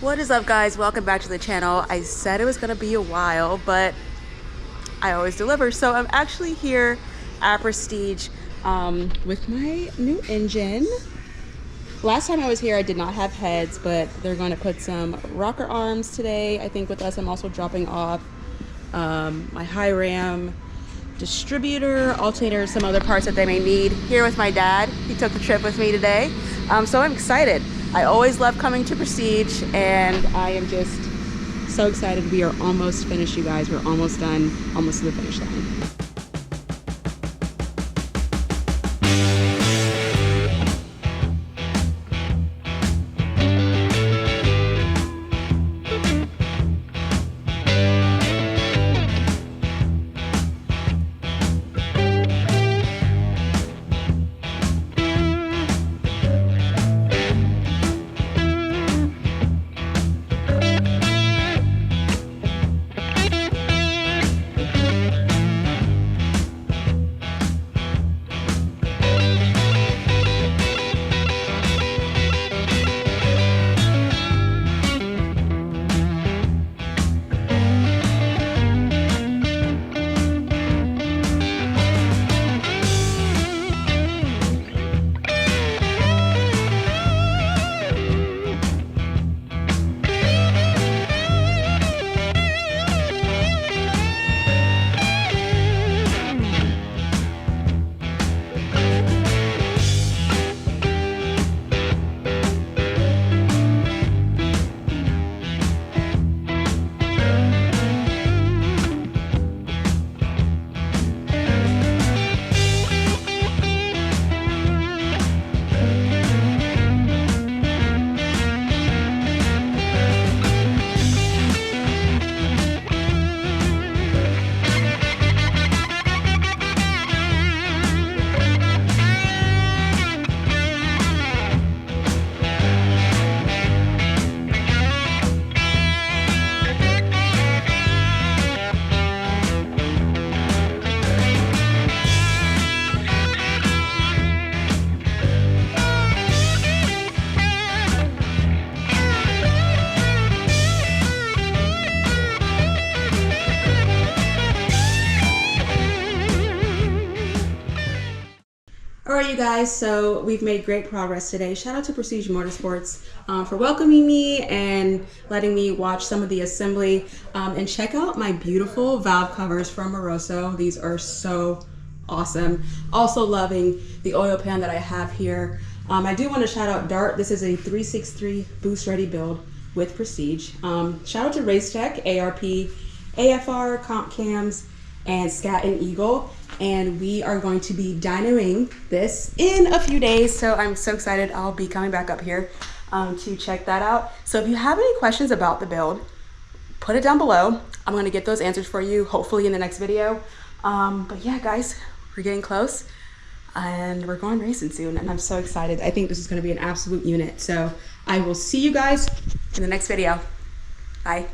What is up, guys? Welcome back to the channel. I said it was gonna be a while, but I always deliver. So I'm actually here at Prestige with my new engine. Last time I was here I did not have heads, but they're going to put some rocker arms today, I think, with us. I'm also dropping off my high ram distributor, alternator, some other parts that they may need here with my dad. He took the trip with me today, so I'm excited. I always love coming to Prestige, and I am just so excited. We are almost finished, you guys. We're almost done, almost to the finish line. Alright, you guys, so we've made great progress today. Shout out to Prestige Motorsports for welcoming me and letting me watch some of the assembly, and check out my beautiful valve covers from Moroso. These are so awesome. Also loving the oil pan that I have here. I do want to shout out Dart. This is a 363 boost ready build with Prestige. Shout out to Racetec, ARP, AFR, Comp Cams, and SCAT and Eagle. And we are going to be dynoing this in a few days, so I'm so excited. I'll be coming back up here to check that out. So if you have any questions about the build, put it down below. I'm going to get those answers for you, hopefully in the next video. But yeah, guys, we're getting close and we're going racing soon, and I'm so excited. I think this is going to be an absolute unit. So I will see you guys in the next video. Bye.